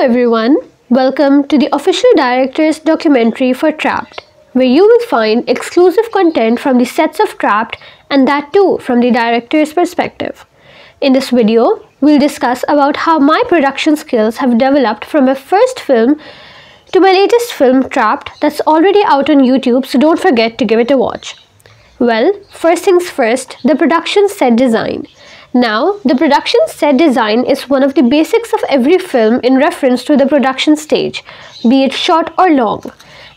everyone, welcome to the official director's documentary for Trapped, where you will find exclusive content from the sets of Trapped and that too from the director's perspective. In this video, we'll discuss about how my production skills have developed from my first film to my latest film Trapped that's already out on YouTube, so don't forget to give it a watch. Well, first things first, the production set design. Now, the production set design is one of the basics of every film in reference to the production stage, be it short or long.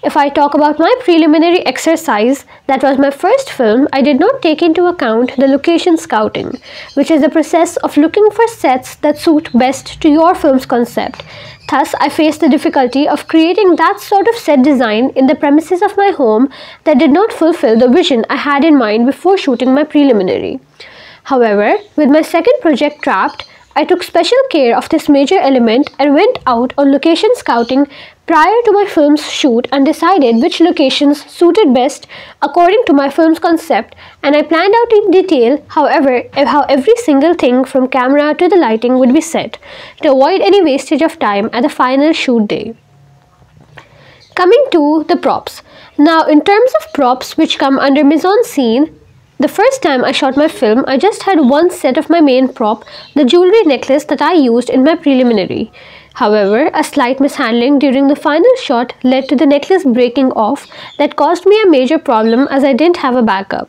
If I talk about my preliminary exercise, that was my first film, I did not take into account the location scouting, which is the process of looking for sets that suit best to your film's concept. Thus, I faced the difficulty of creating that sort of set design in the premises of my home that did not fulfill the vision I had in mind before shooting my preliminary. However, with my second project Trapped, I took special care of this major element and went out on location scouting prior to my film's shoot and decided which locations suited best according to my film's concept, and I planned out in detail how every single thing from camera to the lighting would be set to avoid any wastage of time at the final shoot day. Coming to the props. Now, in terms of props which come under mise-en-scene, the first time I shot my film, I just had one set of my main prop, the jewelry necklace that I used in my preliminary. However, a slight mishandling during the final shot led to the necklace breaking off that caused me a major problem as I didn't have a backup.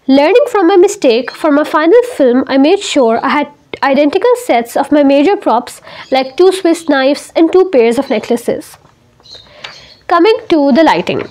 Learning from my mistake, for my final film, I made sure I had identical sets of my major props like 2 Swiss knives and 2 pairs of necklaces. Coming to the lighting.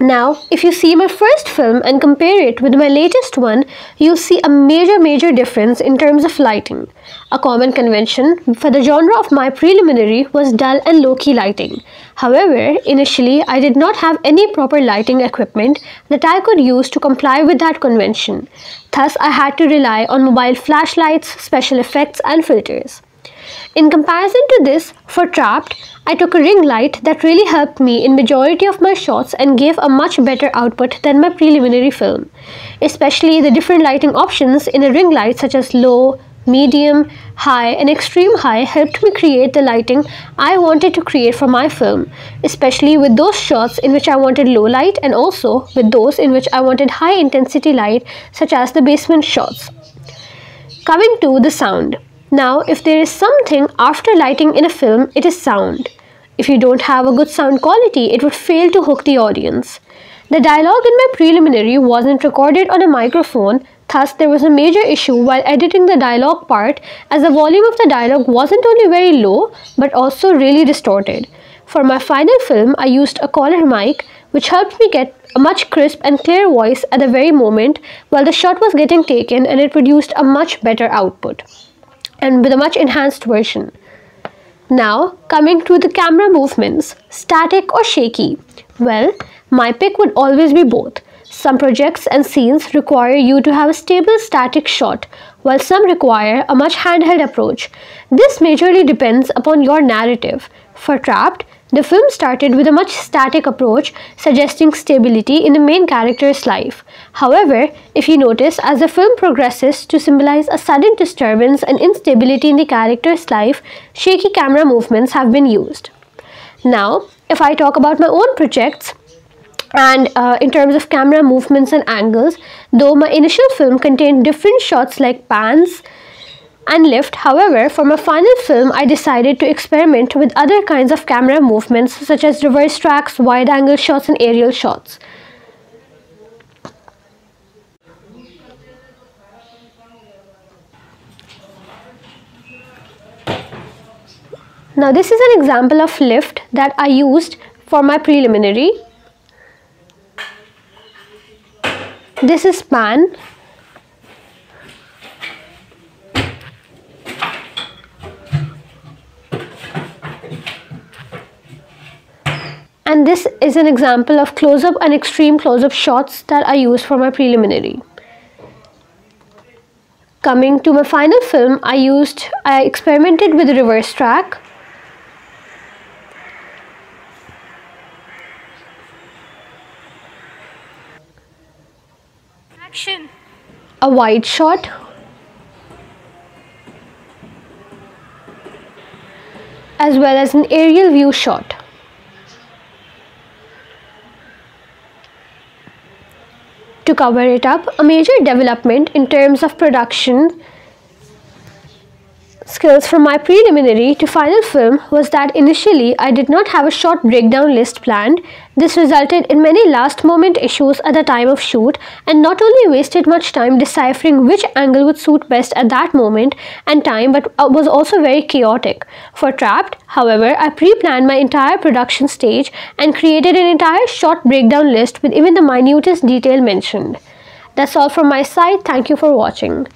Now, if you see my first film and compare it with my latest one, you'll see a major difference in terms of lighting. A common convention for the genre of my preliminary was dull and low-key lighting. However, initially, I did not have any proper lighting equipment that I could use to comply with that convention. Thus, I had to rely on mobile flashlights, special effects, and filters. In comparison to this, for Trapped, I took a ring light that really helped me in majority of my shots and gave a much better output than my preliminary film. Especially the different lighting options in a ring light such as low, medium, high and extreme high helped me create the lighting I wanted to create for my film, especially with those shots in which I wanted low light and also with those in which I wanted high intensity light such as the basement shots. Coming to the sound. Now, if there is something after lighting in a film, it is sound. If you don't have a good sound quality, it would fail to hook the audience. The dialogue in my preliminary wasn't recorded on a microphone, thus there was a major issue while editing the dialogue part as the volume of the dialogue wasn't only very low but also really distorted. For my final film, I used a collar mic which helped me get a much crisp and clear voice at the very moment while the shot was getting taken, and it produced a much better output and with a much enhanced version. Now, coming to the camera movements, static or shaky. Well, my pick would always be both. Some projects and scenes require you to have a stable static shot, while some require a much handheld approach. This majorly depends upon your narrative. For Trapped, the film started with a much static approach, suggesting stability in the main character's life. However, if you notice, as the film progresses to symbolize a sudden disturbance and instability in the character's life, shaky camera movements have been used. Now, if I talk about my own projects, and in terms of camera movements and angles, though my initial film contained different shots like pans and lift, however, for my final film, I decided to experiment with other kinds of camera movements such as reverse tracks, wide-angle shots, and aerial shots. Now, this is an example of lift that I used for my preliminary. This is pan. And this is an example of close-up and extreme close-up shots that I used for my preliminary. Coming to my final film, I experimented with reverse track. Action. A wide shot. as well as an aerial view shot. To cover it up, a major development in terms of production skills from my preliminary to final film was that initially I did not have a shot breakdown list planned. This resulted in many last moment issues at the time of shoot and not only wasted much time deciphering which angle would suit best at that moment and time, but was also very chaotic. For Trapped, however, I pre-planned my entire production stage and created an entire shot breakdown list with even the minutest detail mentioned. That's all from my side. Thank you for watching.